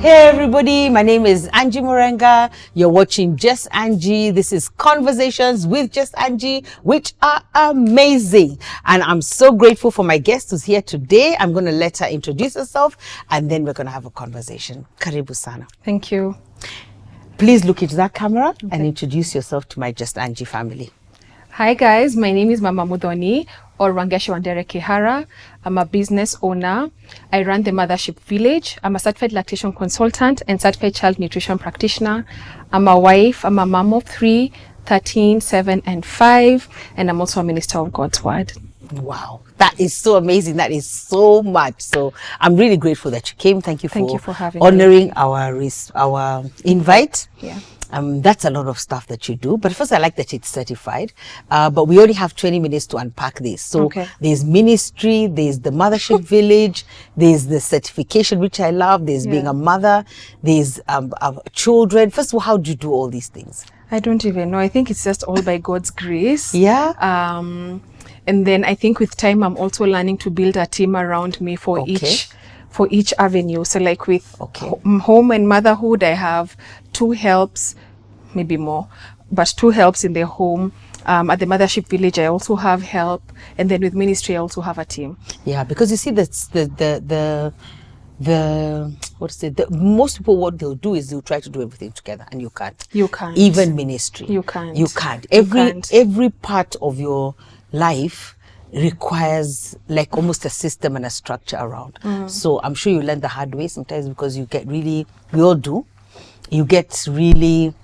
Hey everybody, my name is Angie Morenga. You're watching Just Angie. This is Conversations with Just Angie, which are amazing. And I'm so grateful for my guest who's here today. I'm going to let her introduce herself and then we're going to have a conversation. Karibu sana. Thank you. Please look into that camera and introduce yourself to my Just Angie family. Hi guys, my name is Mama Muthoni or Wangeci Wandere Kihara. I'm a business owner. I run the Mothership Village. I'm a certified lactation consultant and certified child nutrition practitioner. I'm a wife. I'm a mom of 3, 13, 7, and 5. And I'm also a minister of God's word. Wow, that is so amazing. That is so much. So I'm really grateful that you came. Thank you for having honoring our invite. Yeah. That's a lot of stuff that you do. But first, I like that it's certified. But we only have 20 minutes to unpack this. So there's ministry, there's the Mothership Village, there's the certification, which I love. There's being a mother, there's children. First of all, how do you do all these things? I don't even know. I think it's just all by God's grace. Yeah. And then I think with time, I'm also learning to build a team around me for each avenue. So like with home and motherhood, I have 2 helps, maybe more, but 2 helps in the home. At the Mothership Village, I also have help. And then with ministry, I also have a team. Yeah, because you see that's most people, what they'll do is they'll try to do everything together and you can't. You can't. Even ministry. You can't. You can't. Every part of your life requires like almost a system and a structure around. So I'm sure you learn the hard way sometimes because you get really, we all do, you get really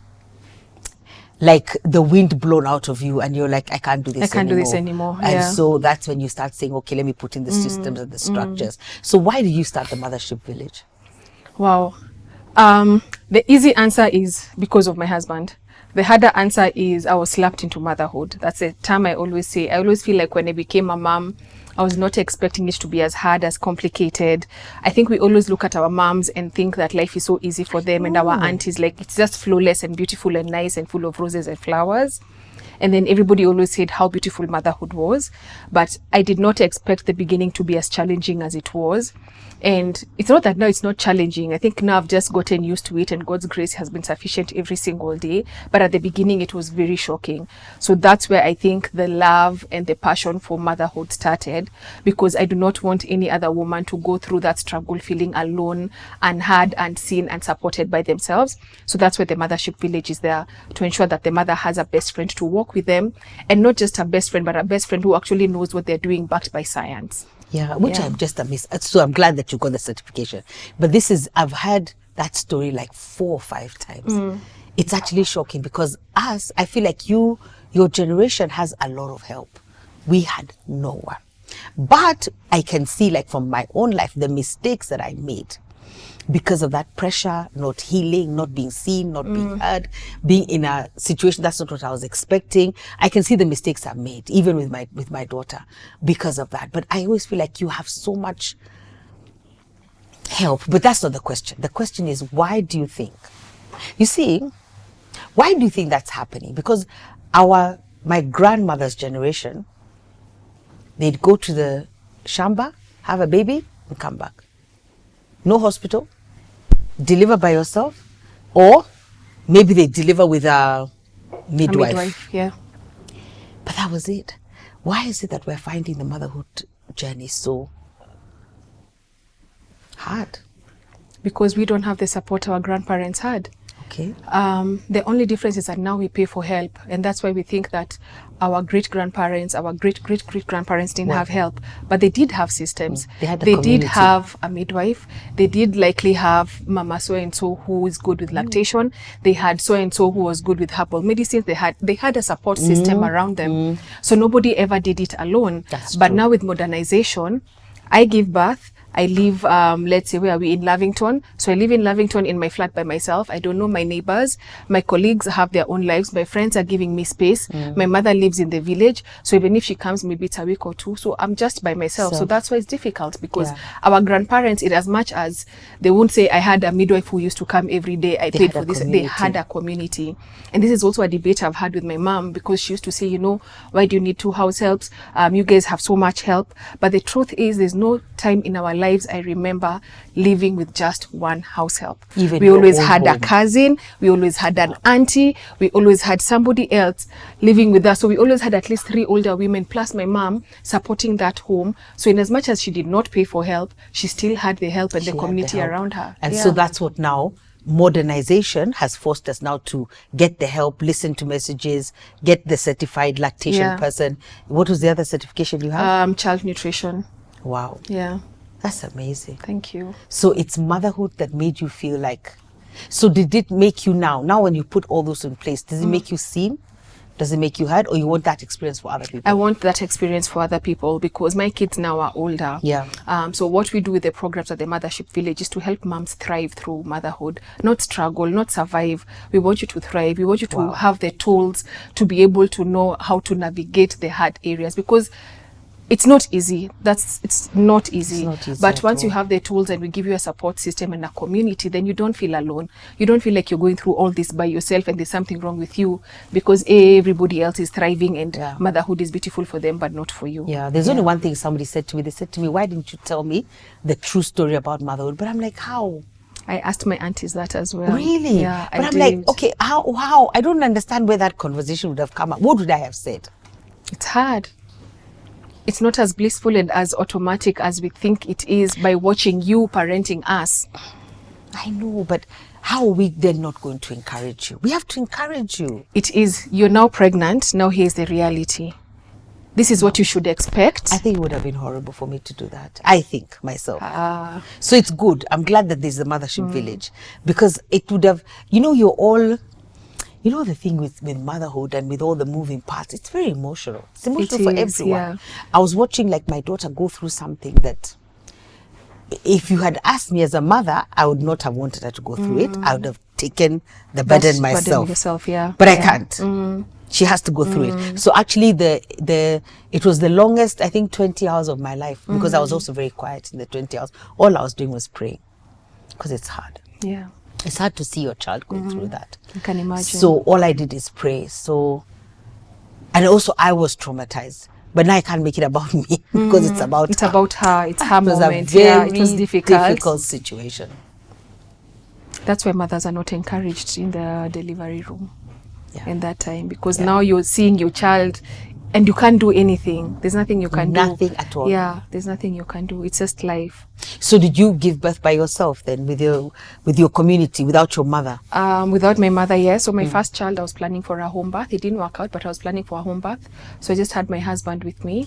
like the wind blown out of you and you're like, I can't do this anymore. And so that's when you start saying, okay, let me put in the systems and the structures. So why did you start the Mothership Village? Wow. The easy answer is because of my husband. The harder answer is I was slapped into motherhood. That's a term I always say. I always feel like when I became a mom, I was not expecting it to be as hard, as complicated. I think we always look at our moms and think that life is so easy for them and our aunties, like it's just flawless and beautiful and nice and full of roses and flowers. And then everybody always said how beautiful motherhood was. But I did not expect the beginning to be as challenging as it was. And it's not that now it's not challenging. I think now I've just gotten used to it and God's grace has been sufficient every single day. But at the beginning, it was very shocking. So that's where I think the love and the passion for motherhood started, because I do not want any other woman to go through that struggle feeling alone, unheard, unseen, and supported by themselves. So that's where the Mothership Village is there, to ensure that the mother has a best friend to walk with them, and not just a best friend, but a best friend who actually knows what they're doing, backed by science. Yeah, which I'm just amazed. So I'm glad that you got the certification. But I've heard that story like 4 or 5 times. It's actually shocking because I feel like your generation has a lot of help. We had no one. But I can see like from my own life, the mistakes that I made because of that pressure, not healing, not being seen, not being heard, being in a situation that's not what I was expecting. I can see the mistakes I've made, even with my daughter, because of that. But I always feel like you have so much help. But that's not the question. The question is, why do you think? You see, why do you think that's happening? Because my grandmother's generation, they'd go to the shamba, have a baby, and come back. No hospital, deliver by yourself, or maybe they deliver with a midwife. Yeah. But that was it. Why is it that we're finding the motherhood journey so hard? Because we don't have the support our grandparents had. Okay. The only difference is that now we pay for help, and that's why we think that our great-grandparents, our great-great-great-grandparents didn't have help, but they did have systems. They did have a midwife. They did likely have Mama so-and-so who is good with lactation. They had so-and-so who was good with herbal medicines. They had a support system around them. So nobody ever did it alone. But now with modernization, I give birth, I live, let's say, where are we, in Lavington? So I live in Lavington in my flat by myself. I don't know my neighbors. My colleagues have their own lives. My friends are giving me space. My mother lives in the village. So even if she comes, maybe it's a week or 2. So I'm just by myself. So that's why it's difficult, because our grandparents, in as much as they won't say, I had a midwife who used to come every day, I paid for this, they had a community. And this is also a debate I've had with my mom, because she used to say, why do you need 2 house helps? You guys have so much help. But the truth is, there's no time in our lives, I remember living with just one house help. Even we your always own had home. a cousin, we always had an auntie, we always had somebody else living with us. So we always had at least 3 older women plus my mom supporting that home. So in as much as she did not pay for help, she still had the help and She the had community help. around her. And so that's what now modernization has forced us now to get the help, listen to messages, get the certified lactation person. What was the other certification you have? Child nutrition. Wow. Yeah. That's amazing. Thank you. So it's motherhood that made you feel like, so did it make you now when you put all those in place, does it make you seen? Does it make you heard, or you want that experience for other people? I want that experience for other people because my kids now are older. Yeah. So what we do with the programs at the Mothership Village is to help moms thrive through motherhood, not struggle, not survive. We want you to thrive. We want you to have the tools to be able to know how to navigate the hard areas, because it's not easy. It's not easy. But once you have the tools and we give you a support system and a community, then you don't feel alone. You don't feel like you're going through all this by yourself and there's something wrong with you, because everybody else is thriving and motherhood is beautiful for them, but not for you. Yeah, there's only one thing somebody said to me. They said to me, why didn't you tell me the true story about motherhood? But I'm like, how? I asked my aunties that as well. Really? Yeah, but I'm like, okay, how? I don't understand where that conversation would have come up. What would I have said? It's hard. It's not as blissful and as automatic as we think it is by watching you parenting us. I know, but how are we then not going to encourage you? We have to encourage you. It is, you're now pregnant, now here's the reality. This is what you should expect. I think it would have been horrible for me to do that. I think, myself. So it's good. I'm glad that there's a Mothership Village, because it would have, you're all... the thing with motherhood and with all the moving parts, it's very emotional. It's emotional for everyone. Yeah. I was watching my daughter go through something that if you had asked me as a mother, I would not have wanted her to go through it. I would have taken the burden myself. But I can't. She has to go through it. So actually it was the longest, I think, 20 hours of my life, because I was also very quiet in the 20 hours. All I was doing was praying, because it's hard. Yeah. It's hard to see your child going through that. I can imagine. So all I did is pray. And also I was traumatized. But now I can't make it about me, because it's about her. It's about her. It's her moment. It was difficult situation. That's why mothers are not encouraged in the delivery room in that time, because now you're seeing your child and you can't do anything. There's nothing you can do. Nothing at all. Yeah, there's nothing you can do. It's just life. So did you give birth by yourself then, with your community, without your mother? Without my mother, yes. So my first child, I was planning for a home birth. It didn't work out, but I was planning for a home birth. So I just had my husband with me.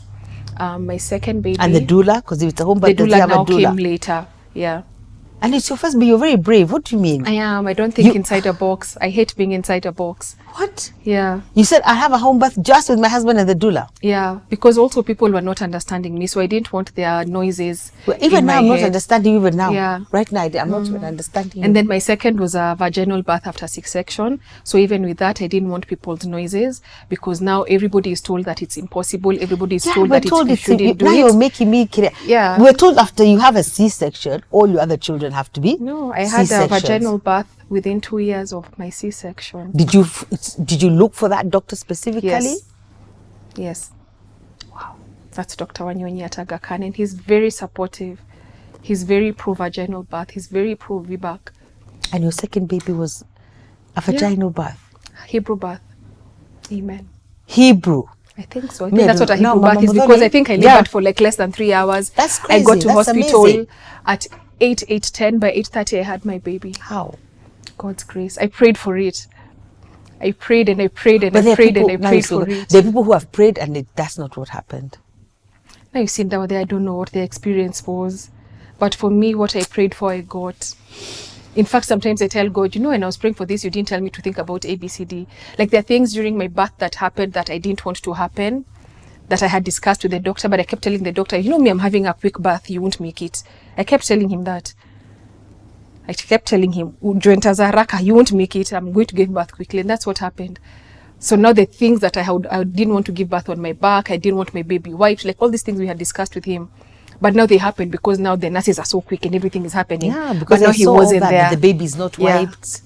My second baby. And the doula, because if it's a home birth, the doula now came later. Yeah. And it's your first baby. You're very brave. What do you mean? I am. I don't think inside a box. I hate being inside a box. What? Yeah. You said I have a home birth just with my husband and the doula. Yeah, because also people were not understanding me, so I didn't want their noises. Well, even now, I'm not understanding. Even now, yeah. Right now, I'm not even understanding. And then my second was a vaginal birth after C-section. So even with that, I didn't want people's noises, because now everybody is told that it's impossible. Everybody is told that you shouldn't do it. Now you're making me clear. Yeah. We're told after you have a C-section, all your other children have to be. No, I had a vaginal birth within 2 years of my C-section. Did you look for that doctor specifically? Yes. Wow. That's Dr. Wangeci at Aga Khan, and he's very supportive. He's very pro-vaginal birth. He's very pro-VBAC. And your second baby was a vaginal birth? Hebrew birth. Amen. Hebrew? I think so. I think that's what a Hebrew birth is, because I think I labored for less than 3 hours. That's crazy. I got to hospital amazing. At 8:10. By 8:30, I had my baby. How? God's grace. I prayed for it. I prayed and I prayed and I prayed and I prayed for it. There are people who have prayed and that's not what happened. Now you see down there, I don't know what the experience was. But for me, what I prayed for, I got. In fact, sometimes I tell God, when I was praying for this, you didn't tell me to think about ABCD. Like there are things during my birth that happened that I didn't want to happen, that I had discussed with the doctor, but I kept telling the doctor, me, I'm having a quick birth, you won't make it. I kept telling him that. I kept telling him, you won't make it, I'm going to give birth quickly. And that's what happened. So now the things that I didn't want to give birth on my back, I didn't want my baby wiped, like all these things we had discussed with him. But now they happen because now the nurses are so quick and everything is happening. Yeah, because now he wasn't there. The baby's not wiped.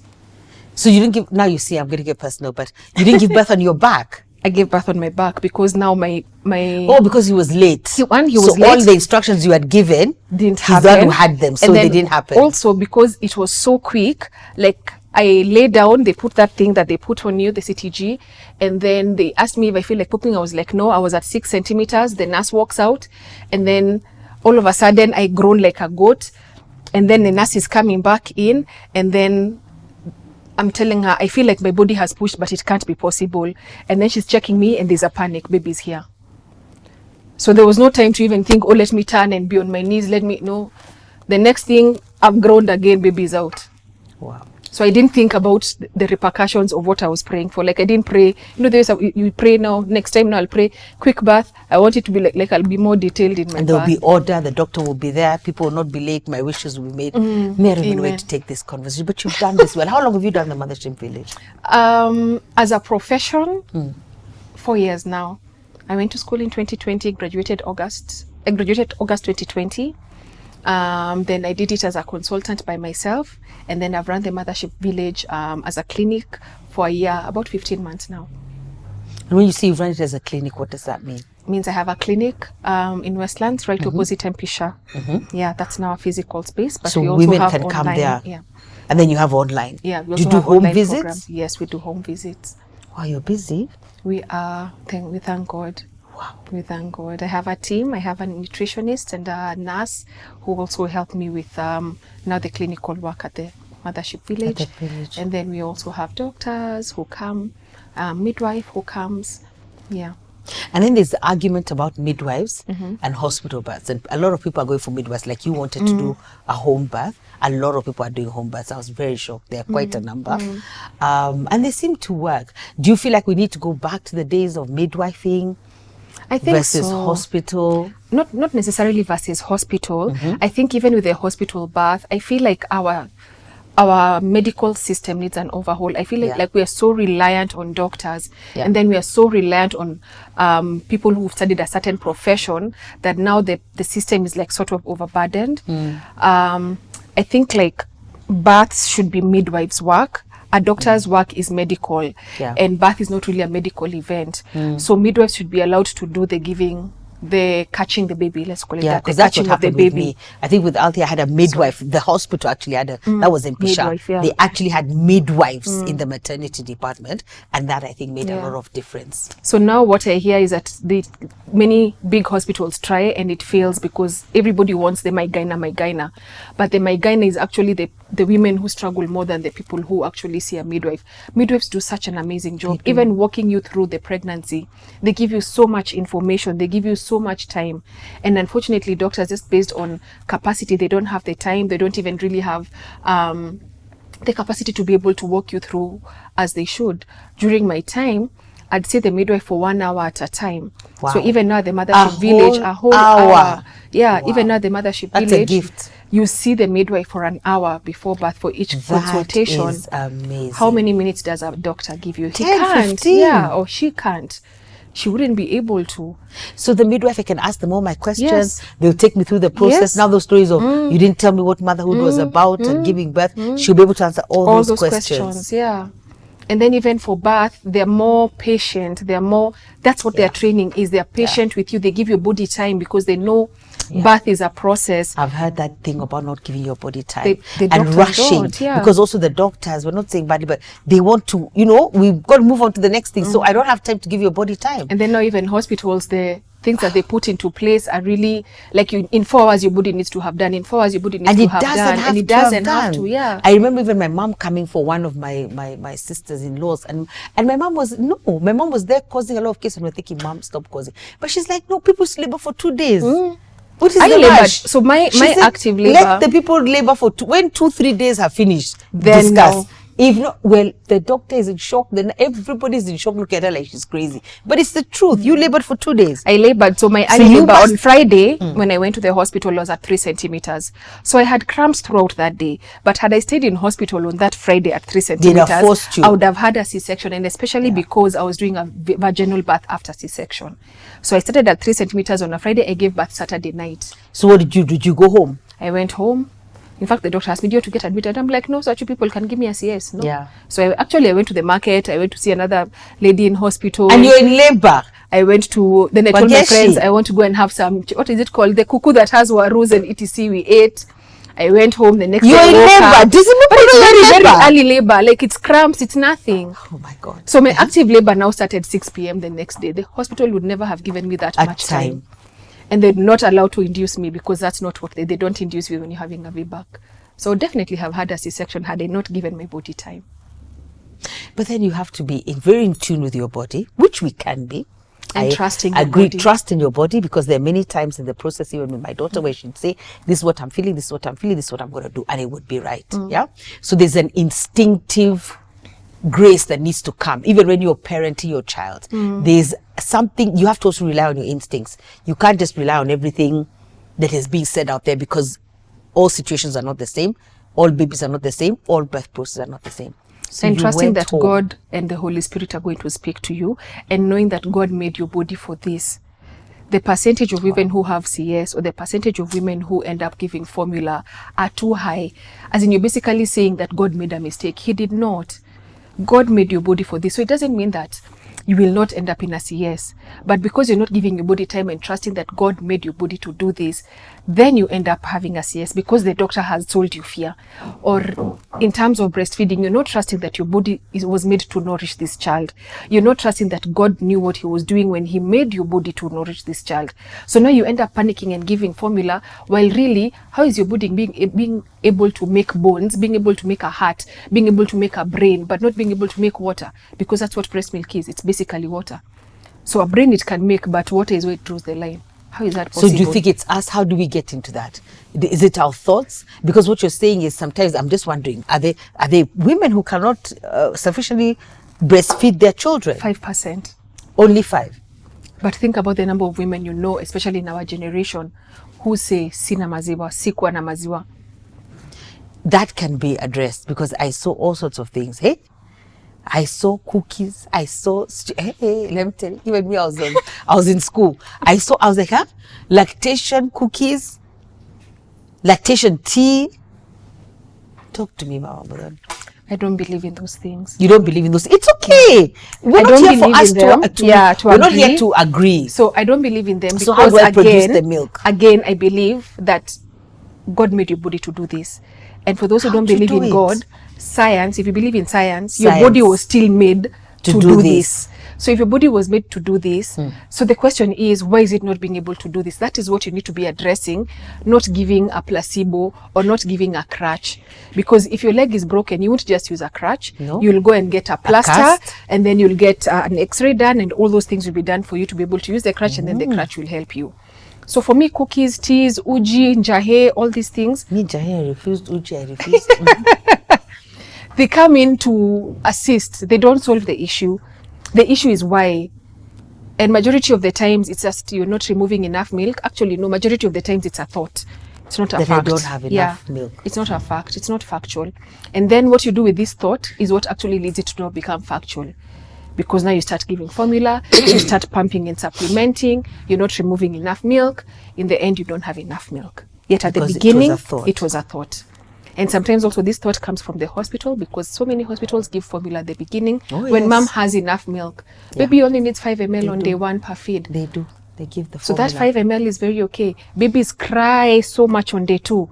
So you didn't give, now you see, I'm going to get personal, but you didn't give birth on your back. I gave birth on my back because now my Oh, because he was late. He was so late. All the instructions you had given, Didn't he's happen. the one who had them, so And they then didn't happen. Also, because it was so quick, like I lay down, they put that thing that they put on you, the CTG, and then they asked me if I feel like pooping. I was like, no. I was at 6 centimeters. The nurse walks out, and then all of a sudden I groan like a goat, and then the nurse is coming back in, and then I'm telling her, I feel like my body has pushed, but it can't be possible. And then she's checking me, and there's a panic. Baby's here. So there was no time to even think, oh, let me turn and be on my knees. No. The next thing, I've groaned again, baby's out. Wow. So I didn't think about the repercussions of what I was praying for. Like I didn't pray, you pray now, next time now I'll pray, quick birth. I want it to be like I'll be more detailed in my And there'll birth. be order, the doctor will be there, people will not be late, my wishes will be made. Me, I don't even know where to take this conversation, but you've done this well. How long have you done the Mothership Village? As a profession, 4 years now. I went to school in 2020, graduated August 2020. Then I did it as a consultant by myself, and then I've run the Mothership Village as a clinic for a year, about 15 months now. And when you say you run it as a clinic, what does that mean? It means I have a clinic in Westlands, right opposite Tempisha. Yeah, that's now a physical space, but So we also women have can online. come there. Yeah, And then you have online. yeah. We Do you also do have home online visits? programs. Yes, we do home visits. Wow, you're busy. We are. We thank God. Wow. We thank God. I have a team. I have a nutritionist and a nurse who also help me with now the clinical work at the Mothership Village. At the village. And then we also have doctors who come, midwife who comes. Yeah. And then there's the argument about midwives and hospital births. And a lot of people are going for midwives. Like you wanted to do a home birth. A lot of people are doing home births. I was very shocked. There are quite a number. And they seem to work. Do you feel like we need to go back to the days of midwifing? I think versus so. hospital? Not necessarily versus hospital. I think even with the hospital birth, I feel like our medical system needs an overhaul. I feel like we are so reliant on doctors, and then we are so reliant on people who've studied a certain profession that now the system is like sort of overburdened. I think like births should be midwives' work. A doctor's work is medical, and birth is not really a medical event. So midwives should be allowed to do the giving, the catching the baby, let's call it that, the because that's catching what of the happened with baby. me. I think with Althea, I had a midwife. The hospital actually had that was in Pisha. Midwife, yeah. They actually had midwives in the maternity department, and that I think made a lot of difference. So now what I hear is that many big hospitals try and it fails because everybody wants the my gyna. But the my gyna is actually the women who struggle more than the people who actually see a midwife. Midwives do such an amazing job. Even walking you through the pregnancy, they give you so much information. They give you so much time. And unfortunately, doctors, just based on capacity, they don't have the time. They don't even really have the capacity to be able to walk you through as they should. During my time, I'd see the midwife for 1 hour at a time. Wow. So even now the Mothership Village, a whole hour. Yeah, even now the Mothership That's Village, a gift. You see the midwife for an hour before birth for each consultation. That is amazing. How many minutes does a doctor give you? He 10, can't. 15. Yeah, or she can't. She wouldn't be able to. So the midwife, I can ask them all my questions. Yes. They'll take me through the process. Yes. Now those stories of you didn't tell me what motherhood was about and giving birth. She'll be able to answer all those questions. Yeah. And then even for birth, they're more patient. That's what their training is. They're patient with you. They give your body time because they know birth is a process. I've heard that thing about not giving your body time The and doctors rushing. don't, Because also the doctors, we're not saying badly, but they want to, we've got to move on to the next thing. So I don't have time to give your body time. And then now even hospitals, the things that they put into place are really like in 4 hours your body needs to have done. In 4 hours your body needs to have done. And it doesn't have to. Yeah. I remember even my mom coming for one of my sisters-in-laws, and my mom was there causing a lot of chaos, and we're thinking, Mom, stop causing. But she's like, no, people labor for 2 days. What is I the labored. rush? So my She said, active labor. let the people labor for when 2-3 days have finished. Then discuss. no. If not, well, the doctor is in shock. Then everybody's in shock. Look at her like she's crazy. But it's the truth. You labored for 2 days. I labored. So my early labor on Friday, when I went to the hospital, was at 3 centimeters. So I had cramps throughout that day. But had I stayed in hospital on that Friday at 3 centimeters, forced you. I would have had a C-section, and especially because I was doing a vaginal birth after C-section. So I started at 3 centimeters on a Friday. I gave birth Saturday night. So what did you do? Did you go home? I went home. In fact, the doctor asked me, do you have to get admitted? I'm like, no, such people can give me a CS. No. Yeah. So I went to the market. I went to see another lady in hospital. And you're in labor. I went to, then I told my Wangeci. friends, I want to go and have some, what is it called? The kuku that has warus and etc. We ate. I went home the next day. You're in labor. But it's very early labor. Like it's cramps, it's nothing. Oh my God. So my active labor now started 6 p.m. the next day. The hospital would never have given me that much time. And they're not allowed to induce me because that's not what they don't induce you when you're having a VBAC. So definitely have had a C-section had I not given my body time. But then you have to be very in tune with your body, which we can be. And trusting your body. Trust in your body, because there are many times in the process, even with my daughter, where she'd say, this is what I'm feeling, this is what I'm feeling, this is what I'm going to do. And it would be right. Yeah. So there's an instinctive grace that needs to come. Even when you're parenting your child, there's something, you have to also rely on your instincts. You can't just rely on everything that is being said out there, because all situations are not the same. All babies are not the same. All birth processes are not the same. So and trusting that God and the Holy Spirit are going to speak to you, and knowing that God made your body for this. The percentage of women who have CS or the percentage of women who end up giving formula are too high. As in, you're basically saying that God made a mistake. He did not. God made your body for this. So it doesn't mean that you will not end up in a CS. But because you're not giving your body time and trusting that God made your body to do this, then you end up having a CS because the doctor has told you fear. Or in terms of breastfeeding, you're not trusting that your body was made to nourish this child. You're not trusting that God knew what he was doing when he made your body to nourish this child. So now you end up panicking and giving formula, while really, how is your body being able to make bones, being able to make a heart, being able to make a brain, but not being able to make water? Because that's what breast milk is. It's basically water. So a brain it can make, but water is where it draws the line. How is that possible? So do you think it's us? How do we get into that? Is it our thoughts? Because what you're saying is, sometimes I'm just wondering, are they women who cannot sufficiently breastfeed their children? 5%. Only 5. But think about the number of women you know, especially in our generation, who say sina maziwa, sikuwa na maziwa. That can be addressed, because I saw all sorts of things. Hey, I saw cookies. I saw, hey, let me tell you, even me, I was in school. I was like, huh? Lactation cookies, lactation tea. Talk to me, Mama Muthoni. I don't believe in those things. You don't believe in those? It's okay. We're not here for us to we're not here to agree. So I don't believe in them, because so how do I produce the milk? Again, I believe that God made your body to do this. And for those who don't believe in God, science, if you believe in science, your body was still made to do this. So if your body was made to do this, so the question is, why is it not being able to do this? That is what you need to be addressing, not giving a placebo or not giving a crutch. Because if your leg is broken, you won't just use a crutch. No. You'll go and get a plaster, and then you'll get an x-ray done, and all those things will be done for you to be able to use the crutch, and then the crutch will help you. So for me, cookies, teas, uji, njahe, all these things. Me, njahe, I refused. Uji, I refused. They come in to assist. They don't solve the issue. The issue is why. And majority of the times, it's just you're not removing enough milk. Actually, no, majority of the times it's a thought. It's not a fact. That I don't have enough milk. It's not a fact. It's not factual. And then what you do with this thought is what actually leads it to not become factual. Because now you start giving formula, you start pumping and supplementing, you're not removing enough milk. In the end, you don't have enough milk. Yet at the beginning, it was a thought. And sometimes also this thought comes from the hospital, because so many hospitals give formula at the beginning. When mom has enough milk. Baby only needs 5 ml on day 1 per feed. They do. They give the formula. So that 5 ml is very okay. Babies cry so much on day 2.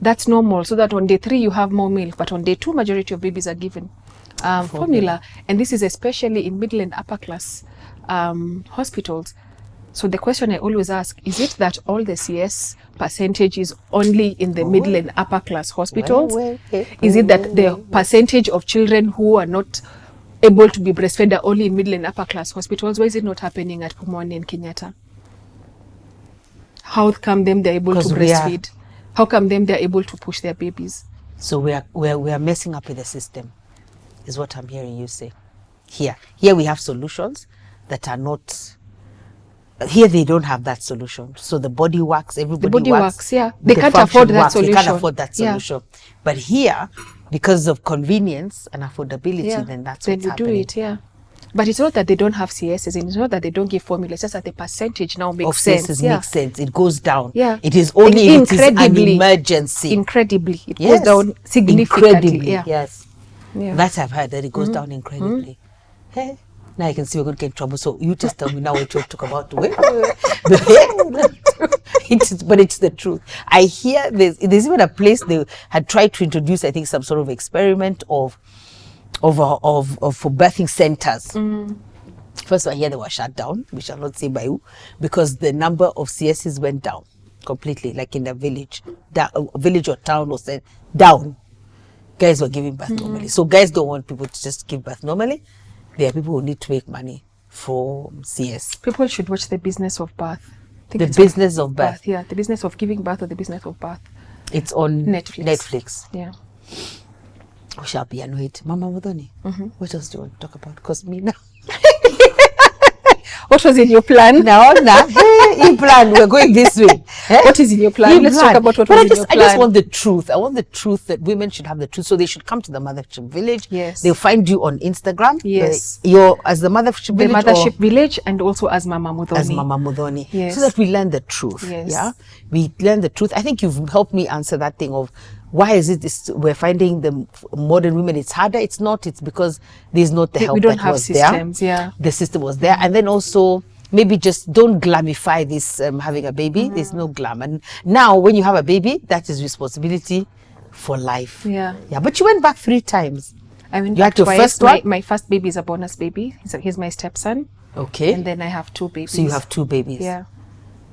That's normal. So that on day 3 you have more milk. But on day 2, majority of babies are given formula. And this is especially in middle and upper class hospitals. So the question I always ask, is it that all the CS percentage is only in the middle and upper class hospitals? Is it that the percentage of children who are not able to be breastfed are only in middle and upper class hospitals? Why is it not happening at Mwangi and Kenyatta? How come them they're able to breastfeed? How come them they're able to push their babies? So we are messing up with the system, is what I'm hearing you say. Here we have solutions that are not. Here they don't have that solution. So the body works, everybody works. Yeah. They can't afford that solution. They can't afford that solution. Yeah. But here, because of convenience and affordability, then that's what's happening. Then you do it, yeah. But it's not that they don't have CSs, and it's not that they don't give formula. It's just that the percentage now makes of sense. CSs makes sense. It goes down. Yeah. It is only if it is an emergency. Incredibly. It goes down significantly. Incredibly, Yeah. Yes. Yeah. That I've heard, that it goes down incredibly. Hey, now I can see we're going to get in trouble. So you just tell me now what you talk about. But it's the truth. I hear there's even a place they had tried to introduce, I think, some sort of experiment of for birthing centers. First of all, I hear they were shut down. We shall not say by who, because the number of CSs went down completely, like in a village or town, or said down. Guys were giving birth normally. So guys don't want people to just give birth normally. There are people who need to make money from CS. People should watch The Business of Birth. The Business of Birth. Yeah, The Business of Giving Birth, or The Business of Birth. It's on Netflix. Yeah. We shall be annoyed. Mama Muthoni, what else do you want to talk about? Because me now. What was in your plan? Now, in plan, we're going this way. What is in your plan? Let's talk about what was in your plan. I just want the truth. I want the truth, that women should have the truth. So they should come to the Mothership Village. Yes. They'll find you on Instagram. Yes. You're as the Mothership Village. The Mothership Village, and also as Mama Muthoni. As Mama Muthoni. Yes. So that we learn the truth. Yes. Yeah. We learn the truth. I think you've helped me answer that thing of, why is it we're finding the modern women it's harder? It's not. It's because there's not the help we don't that have was systems, there. yeah. The system was there. And then also, maybe just don't glamify this having a baby. There's no glam. And now when you have a baby, that is responsibility for life. Yeah. Yeah. But you went back 3 times. I went you back had your twice. first one? My first baby is a bonus baby. He's my stepson. Okay. And then I have 2 babies. So you have 2 babies. Yeah.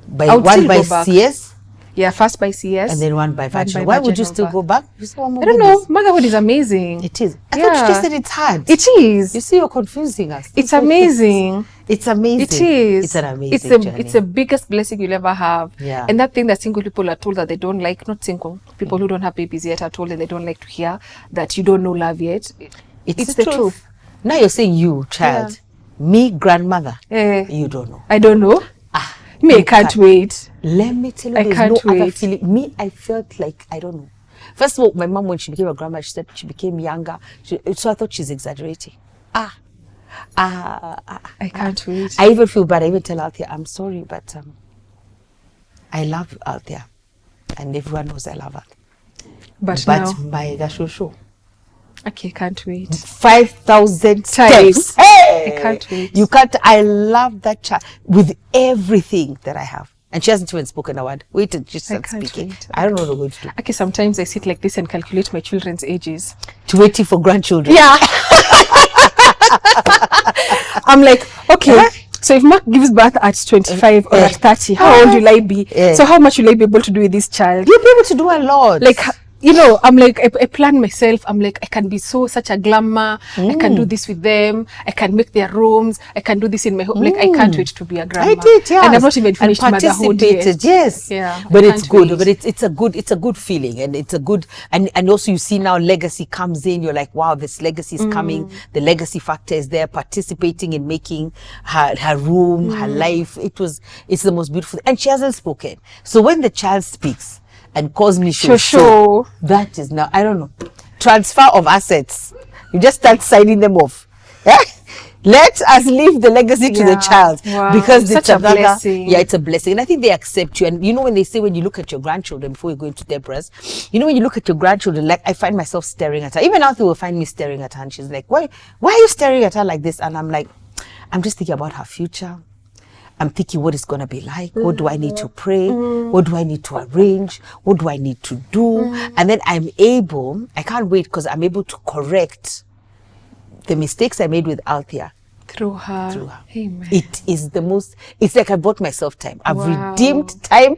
One by CS? Yeah, first by CS. And then one by vaginal. Why would you still go back? I don't know. Motherhood is amazing. It is. I thought you just said it's hard. It is. You see, you're confusing us. It's amazing. It's amazing. It is. It's an amazing journey. It's the biggest blessing you'll ever have. Yeah. And that thing that single people are told that they don't like, not single, people who don't have babies yet are told that they don't like to hear, that you don't know love yet. It's the truth. Now you're saying you, child. Yeah. Me, grandmother. You don't know. I don't know. Me, I can't wait. Let me tell you, I can't wait. Other feeling. Me, I felt like, I don't know. First of all, my mom, when she became a grandma, she said she became younger. So I thought she's exaggerating. I can't wait. I even feel bad. I even tell Althea, I'm sorry, but I love Althea. And everyone knows I love her. But now, by the show. Okay, can't wait. 5,000 times. Hey! I can't wait. You can't. I love that child with everything that I have. And she hasn't even spoken a word. Wait till she starts speaking. Wait. I don't know what I'm going to do. Okay, sometimes I sit like this and calculate my children's ages. To waiting for grandchildren. Yeah. I'm like, okay. So if Mark gives birth at 25 or at 30, how old will I be? So how much will I be able to do with this child? You'll be able to do a lot. Like, you know, I'm like, I plan myself. I'm like, I can be such a glamour. I can do this with them. I can make their rooms. I can do this in my home. Like, I can't wait to be a grandma. I did, yeah. And I've not even finished motherhood yet. Yes. Yeah. But it's good. Wait. But it's a good feeling, and it's a good, and also you see now legacy comes in. You're like, wow, this legacy is coming. The legacy factor is there, participating in making her room, her life. It's the most beautiful. And she hasn't spoken. So when the child speaks and calls me show. That is now, I don't know, transfer of assets. You just start signing them off. Yeah? Let us leave the legacy to the child. Wow. Because Such it's a blessing. Yeah, it's a blessing. And I think they accept you. And you know when they say, when you look at your grandchildren, before you go into Deborah's, you know when you look at your grandchildren, like I find myself staring at her. Even now they will find me staring at her, and she's like, why are you staring at her like this? And I'm like, I'm just thinking about her future. I'm thinking what it's going to be like. What do I need to pray? What do I need to arrange? What do I need to do? And then I can't wait because I'm able to correct the mistakes I made with Althea. Through her. Amen. It is it's like I bought myself time. I've redeemed time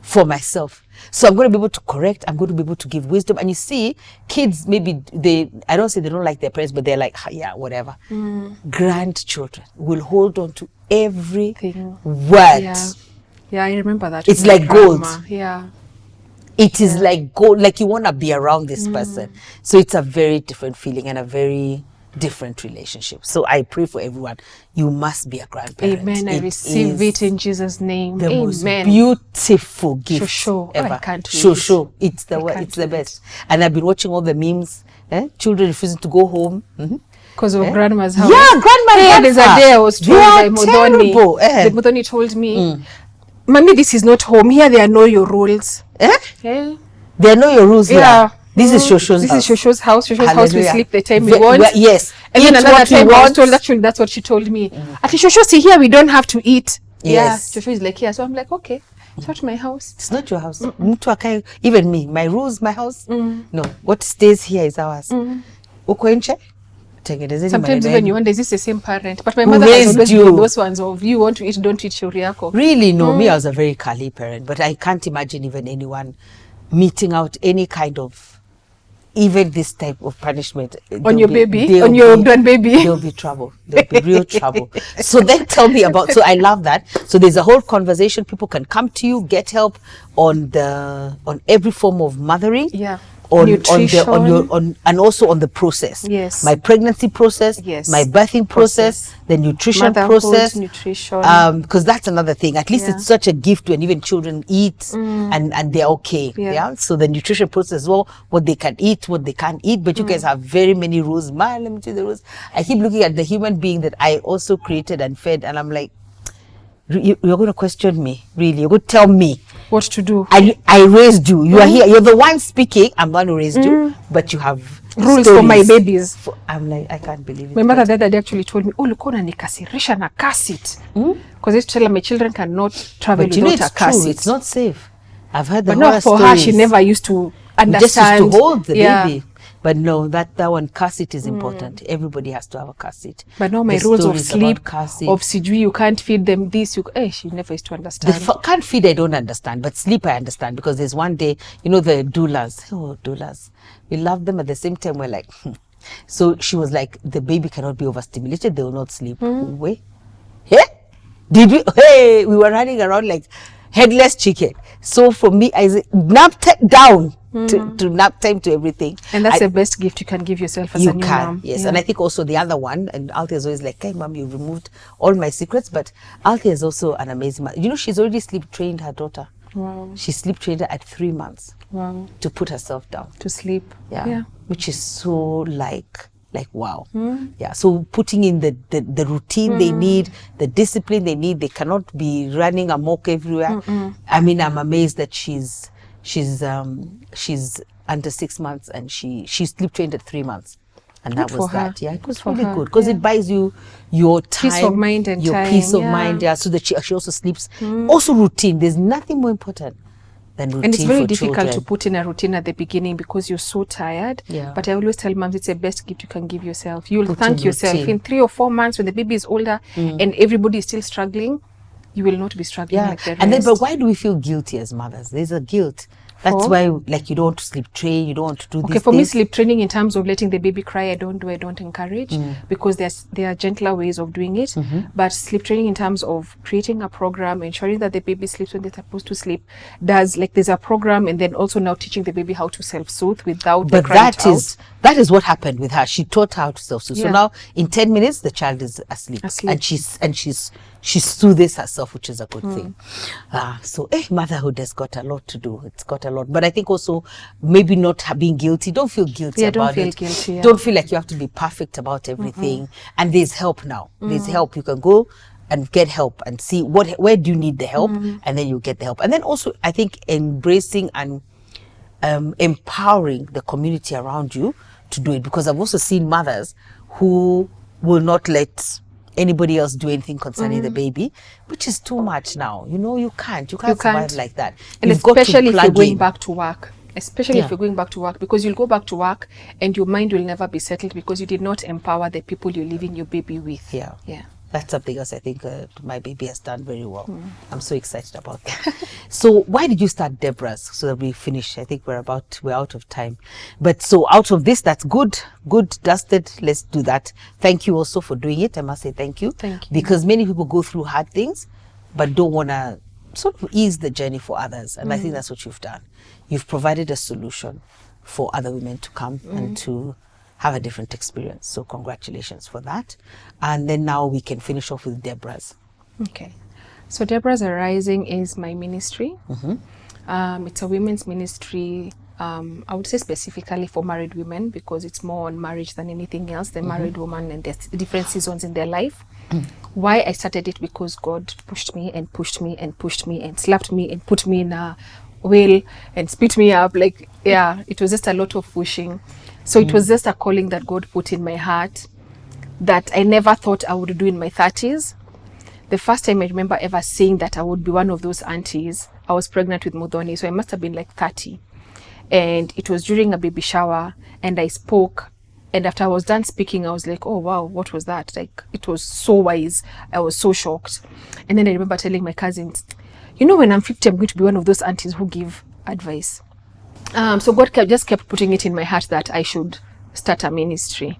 for myself. So I'm going to be able to correct. I'm going to be able to give wisdom. And you see, kids, maybe I don't say they don't like their parents, but they're like, yeah, whatever. Grandchildren will hold on to every word. Yeah, I remember that. It's like gold. Yeah. It is like gold. Like you want to be around this person. So it's a very different feeling and a very different relationship. So I pray for everyone. You must be a grandparent. Amen. I receive it in Jesus' name. The most beautiful gift ever. I can't wait. Show. It's the best. And I've been watching all the memes. Children refusing to go home. Because of grandma's house. Yeah, grandma. There's a day I was told by Muthoni. The Muthoni told me, Mommy, this is not home. Here there are no your rules. There are no your rules here. This is Shosho's house. This is Shosho's house. Shosho's Hallelujah. house, we sleep the time we want. Yes. And then another time I was told, actually, that's what she told me. At Shosho, see here, we don't have to eat. Yes. Yeah, Shosho is like here. So I'm like, okay, it's not my house. It's not your house. Even me, my rules, my house. No, what stays here is ours. Sometimes even you wonder, is this the same parent? But my mother has always been those ones of, you want to eat, don't eat shuriako. Really? No, me, I was a very Kali parent, but I can't imagine even anyone meeting out any kind of, even this type of punishment. On your baby? On your grandbaby? There'll be trouble. There'll be real trouble. So then tell me about, so I love that. So there's a whole conversation. People can come to you, get help on every form of mothering. Yeah. And also on the process. Yes. My pregnancy process. Yes. My birthing process. The nutrition process. Nutrition. Because that's another thing. At least it's such a gift when even children eat and they're okay. Yeah. So the nutrition process as well, what they can eat, what they can't eat. But you guys have very many rules. Let me tell you the rules. I keep looking at the human being that I also created and fed, and I'm like, you're going to question me, really. You're going to tell me what to do. I raised you. You are here. You're the one speaking. I'm the one who raised you, but you have rules for my babies. I'm like, I can't believe it. My mother the other day actually told me, oh, look, nikasirisha na kasit. Because I used to tell her my children cannot travel without a kasit. It's not safe. I've heard the But not for her. She never used to understand. Just used to hold the baby. But no, that one car seat is important. Everybody has to have a car seat. But now my rules of sleep, of Sijui, you can't feed them this. She never used to understand. Can't feed, I don't understand. But sleep, I understand. Because there's one day, the doulas. Oh, doulas. We love them at the same time. We're like, So she was like, the baby cannot be overstimulated. They will not sleep. Wait. Hey? Did we? Hey, we were running around like headless chicken. So for me, I said, nap down. To nap time, to everything. And that's the best gift you can give yourself as a new mom. Yes. Yeah. And I think also the other one, and Althea is always like, hey mom, you removed all my secrets, but Althea is also an amazing mother. She's already sleep trained her daughter. Wow. She sleep trained her at 3 months. Wow. To put herself down. To sleep. Yeah. Which is so like wow. Yeah. So putting in the routine they need, the discipline they need, they cannot be running amok everywhere. I mean, I'm amazed that she's under 6 months and she sleep trained at 3 months, and that was that. Yeah, it was really good because it buys you your time, peace of mind, and your peace of mind. Yeah, so that she also sleeps. Also routine. There's nothing more important than routine. And it's very for difficult children. to put in a routine at the beginning because you're so tired. Yeah. But I always tell moms it's the best gift you can give yourself. You'll thank yourself in 3 or 4 months when the baby is older and everybody is still struggling. You will not be struggling like the rest. And then, but why do we feel guilty as mothers? There's a guilt. That's why, like, you don't want to sleep train, you don't want to do Okay, for me, sleep training in terms of letting the baby cry, I don't encourage because there are gentler ways of doing it. But sleep training in terms of creating a program, ensuring that the baby sleeps when they're supposed to sleep, there's a program, and then also now teaching the baby how to self-soothe without the crying out. That is what happened with her. She taught her how to self-soothe. So now in 10 minutes, the child is asleep. And she soothes herself, which is a good thing. So motherhood has got a lot to do. It's got a lot. But I think also maybe not being guilty. Don't feel guilty about it. Don't feel guilty. Don't feel like you have to be perfect about everything. And there's help now. There's help. You can go and get help and see where do you need the help, and then you get the help. And then also I think embracing and empowering the community around you to do it, because I've also seen mothers who will not let anybody else do anything concerning the baby, which is too much now. You can't survive like that. And especially if you're going back to work. Especially if you're going back to work, because you'll go back to work and your mind will never be settled because you did not empower the people you're leaving your baby with. Yeah. That's something else I think my baby has done very well. I'm so excited about that. So why did you start Deborah's? So that we finish. I think we're out of time. But so out of this, that's good dusted. Let's do that. Thank you also for doing it. I must say thank you. Thank you. Because many people go through hard things, but don't want to sort of ease the journey for others. And I think that's what you've done. You've provided a solution for other women to come and to have a different experience. So congratulations for that. And then now we can finish off with Deborah's. Okay. So Deborah's Arising is my ministry. It's a women's ministry I would say specifically for married women, because it's more on marriage than anything else, the married woman and there's different seasons in their life. Why I started it, because God pushed me and pushed me and pushed me and slapped me and put me in a wheel and spit me up. Like, yeah, it was just a lot of pushing. So it was just a calling that God put in my heart that I never thought I would do in my 30s. The first time I remember ever saying that I would be one of those aunties, I was pregnant with Muthoni, so I must have been like 30. And it was during a baby shower, and I spoke. And after I was done speaking, I was like, oh, wow, what was that? Like, it was so wise. I was so shocked. And then I remember telling my cousins, you know, when I'm 50, I'm going to be one of those aunties who give advice. So God just kept putting it in my heart that I should start a ministry.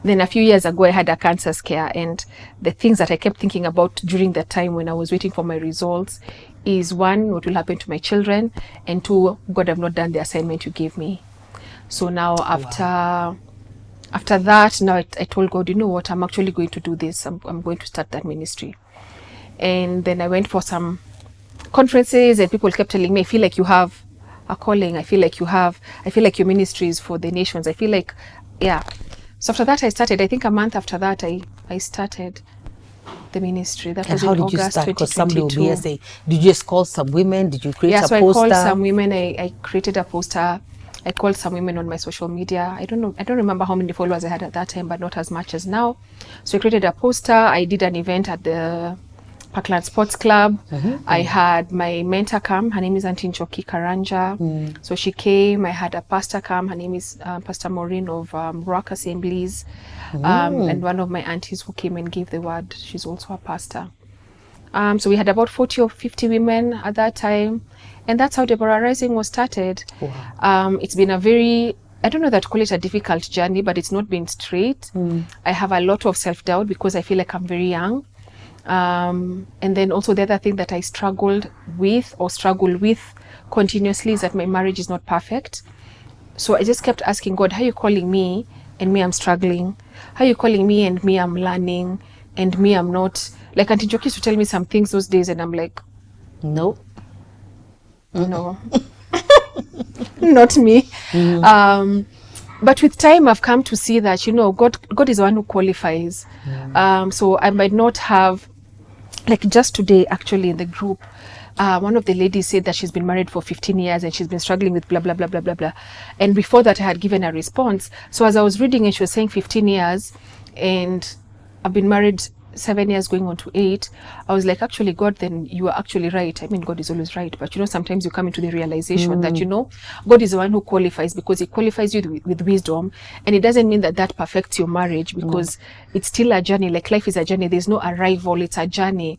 Then a few years ago, I had a cancer scare, and the things that I kept thinking about during that time when I was waiting for my results is, one, what will happen to my children, and two, God, I've not done the assignment you gave me. So now after that, now I told God, you know what, I'm actually going to do this. I'm going to start that ministry. And then I went for some conferences, and people kept telling me, I feel like you have a calling. I feel like your ministry is for the nations. I feel like, yeah. So after that, I started. I think a month after that, I started the ministry. That was in August 2022. And how did you start? Because somebody will be here saying, did you just call some women? Did you create a poster? Yeah, so I called some women. I created a poster. I called some women on my social media. I don't remember how many followers I had at that time, but not as much as now. So I created a poster. I did an event at the Parkland Sports Club. I had my mentor come. Her name is Auntie Njoki Karanja. So she came. I had a pastor come. Her name is Pastor Maureen of Rock Assemblies. And one of my aunties who came and gave the word, she's also a pastor. So we had about 40 or 50 women at that time. And that's how Deborah Rising was started. Wow. It's been a very, I don't know that to call it a difficult journey, but it's not been straight. I have a lot of self-doubt because I feel like I'm very young. And then also the other thing that I struggle with continuously is that my marriage is not perfect. So I just kept asking God, how are you calling me and me I'm struggling? How are you calling me and me I'm learning and me I'm not? Like Auntie Njoki used to tell me some things those days and I'm like, no, not me. But with time, I've come to see that, you know, God is the one who qualifies. So I might not have, like just today, actually, in the group, one of the ladies said that she's been married for 15 years and she's been struggling with blah, blah, blah, blah, blah, blah. And before that, I had given a response. So as I was reading it, she was saying 15 years and I've been married 7 years going on to 8. I was like, actually, God, then you are actually right. I mean, God is always right. But, you know, sometimes you come into the realization that, you know, God is the one who qualifies because he qualifies you with wisdom. And it doesn't mean that perfects your marriage because it's still a journey. Like life is a journey. There's no arrival. It's a journey.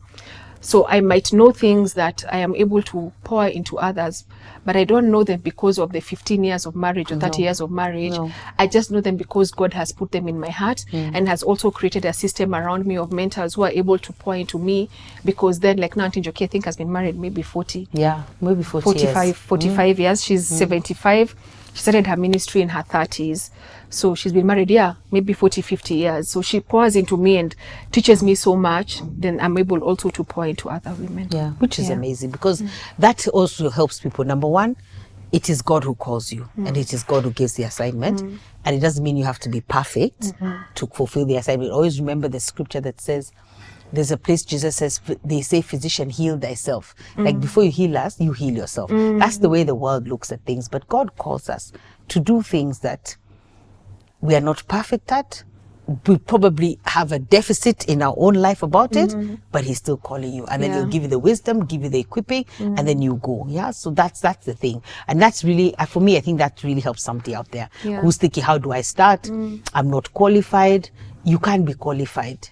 So I might know things that I am able to pour into others, but I don't know them because of the 15 years of marriage or 30 years of marriage. I just know them because God has put them in my heart and has also created a system around me of mentors who are able to pour into me, because then, like now, Auntie Njoki, I think, has been married maybe 40. Yeah, maybe 45 years. She's 75. She started her ministry in her 30s. So she's been married, maybe 40, 50 years. So she pours into me and teaches me so much. Then I'm able also to pour into other women. Yeah, which is amazing because that also helps people. Number one, it is God who calls you and it is God who gives the assignment. And it doesn't mean you have to be perfect to fulfill the assignment. Always remember the scripture that says, there's a place Jesus says, they say, physician, heal thyself. Like before you heal us, you heal yourself. That's the way the world looks at things. But God calls us to do things that we are not perfect at. We probably have a deficit in our own life about it, but he's still calling you. And then he'll give you the wisdom, give you the equipping, and then you go. Yeah, so that's the thing. And that's really, for me, I think that really helps somebody out there who's thinking, how do I start? I'm not qualified. You can't be qualified.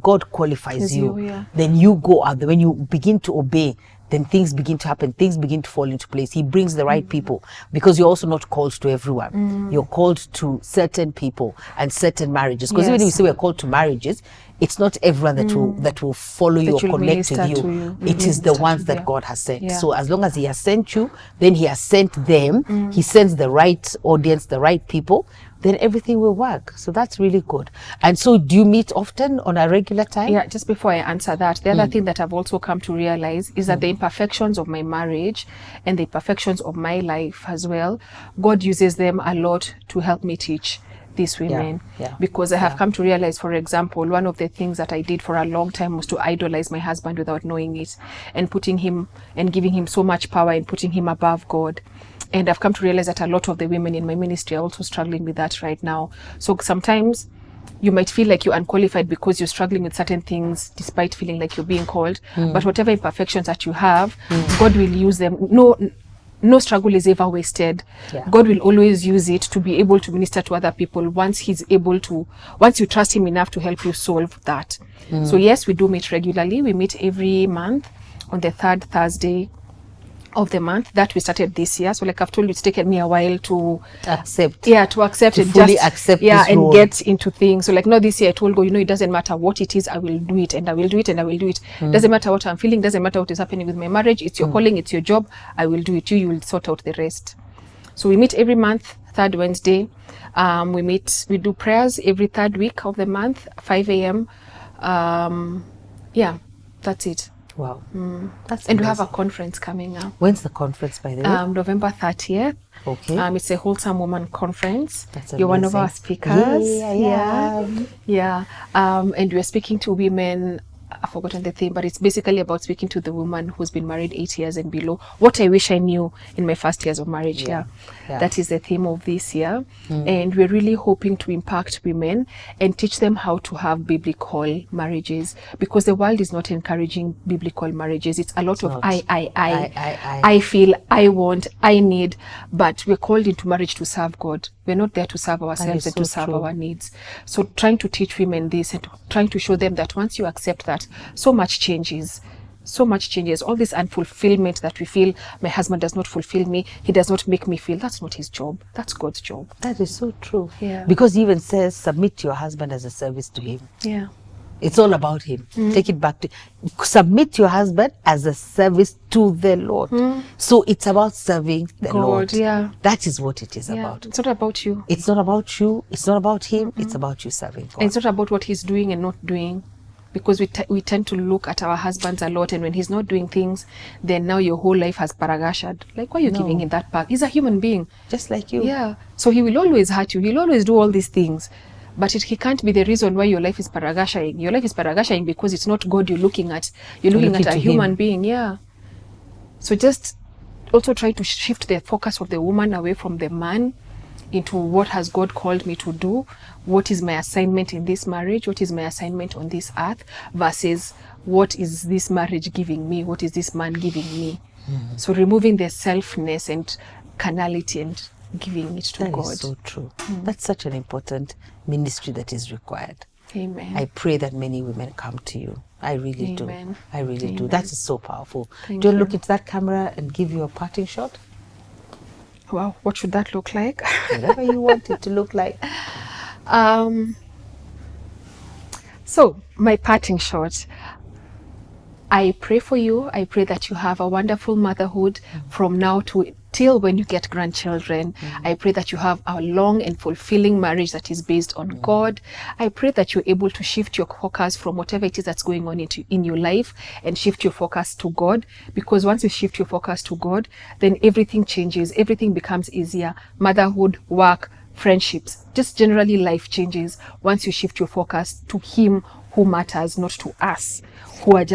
God qualifies you. Then you go out there. When you begin to obey, then things begin to happen. Things begin to fall into place. He brings the right people, because you're also not called to everyone. You're called to certain people and certain marriages. Because even if we say we're called to marriages, it's not everyone that will follow you or connect with you. It is the ones that God has sent. So as long as he has sent you, then he has sent them. He sends the right audience, the right people. then everything will work. So that's really good. And so do you meet often on a regular time? Yeah, just before I answer that, the other thing that I've also come to realize is that the imperfections of my marriage and the imperfections of my life as well, God uses them a lot to help me teach these women. Because I have come to realize, for example, one of the things that I did for a long time was to idolize my husband without knowing it, and putting him and giving him so much power and putting him above God. And I've come to realize that a lot of the women in my ministry are also struggling with that right now. So sometimes you might feel like you're unqualified because you're struggling with certain things despite feeling like you're being called. But whatever imperfections that you have, God will use them. No struggle is ever wasted. God will always use it to be able to minister to other people once you trust him enough to help you solve that. So yes, we do meet regularly. We meet every month on the third Thursday of the month. That we started this year. So like I've told you, it's taken me a while to accept and fully accept this and role. get into things. So like now this year I told God, it doesn't matter what it is, I will do it, and I will do it, and I will do it. Doesn't matter what I'm feeling, doesn't matter what is happening with my marriage, it's your calling, it's your job, I will do it. You will sort out the rest. So we meet every month, third Wednesday. We do prayers every third week of the month, 5 a.m. That's it. Wow. That's and amazing. we have a conference coming up. When's the conference, by the way? November 30th. Okay. It's a Wholesome Woman Conference. That's You're one of amazing. our speakers. Yeah. And we're speaking to women. I've forgotten the theme, but it's basically about speaking to the woman who's been married 8 years and below. What I wish I knew in my first years of marriage. That is the theme of this year. And we're really hoping to impact women and teach them how to have biblical marriages, because the world is not encouraging biblical marriages. It's a lot of I feel, I want, I need, but we're called into marriage to serve God. We're not there to serve ourselves and to serve our needs. So trying to teach women this and trying to show them that once you accept that, so much changes. All this unfulfillment that we feel, my husband does not fulfill me, he does not make me feel, that's not his job, that's God's job. That is so true. Yeah. Because he even says, submit your husband as a service to him. Yeah. It's all about him. Take it back to submit your husband as a service to the Lord. So it's about serving the God, Lord. yeah. That is what it is about. It's not about you. It's not about you. It's not about him. It's about you serving God. And it's not about what he's doing and not doing. Because we tend to look at our husbands a lot, and when he's not doing things, then now your whole life has paragashad. Like, why are you giving him that part? He's a human being. Just like you. Yeah. So he will always hurt you. He'll always do all these things. But he can't be the reason why your life is paragashing. Your life is paragashing because it's not God you're looking at. You're looking at a human being. Yeah. So just also try to shift the focus of the woman away from the man into what has God called me to do, what is my assignment in this marriage, what is my assignment on this earth, versus what is this marriage giving me, what is this man giving me. So removing the selfness and carnality and giving it to God. That is so true. That's such an important ministry that is required. Amen. I pray that many women come to you. I really do. I really do. That is so powerful. Thank Do you you. look into that camera and give you a parting shot? Wow, what should that look like? Whatever you want it to look like. So, my parting shot. I pray for you. I pray that you have a wonderful motherhood from now till when you get grandchildren. I pray that you have a long and fulfilling marriage that is based on God. I pray that you're able to shift your focus from whatever it is that's going on in your life and shift your focus to God. Because once you shift your focus to God, then everything changes. Everything becomes easier. Motherhood, work, friendships, just generally life changes once you shift your focus to Him who matters, not to us who are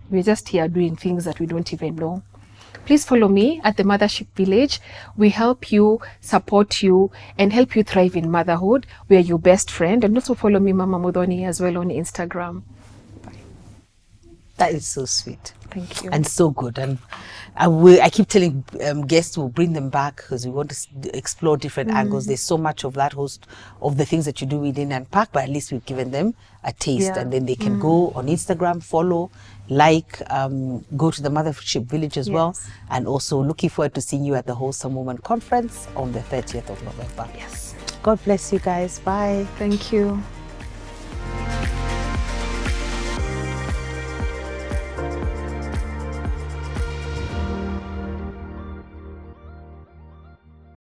we're just here doing things that we don't even know. Please follow me at the Mothership Village. We help you, support you, and help you thrive in motherhood. We are your best friend. And also follow me, Mama Muthoni, as well on Instagram. Bye. That is so sweet. Thank you. And so good. And I keep telling guests we'll bring them back because we want to explore different angles. There's so much of that host of the things that you do within and pack, but at least we've given them a taste, and then they can go on Instagram, follow, go to the Mothership Village as well, and also looking forward to seeing you at the Wholesome Woman Conference on the 30th of November. Yes. God bless you guys. Bye. Thank you.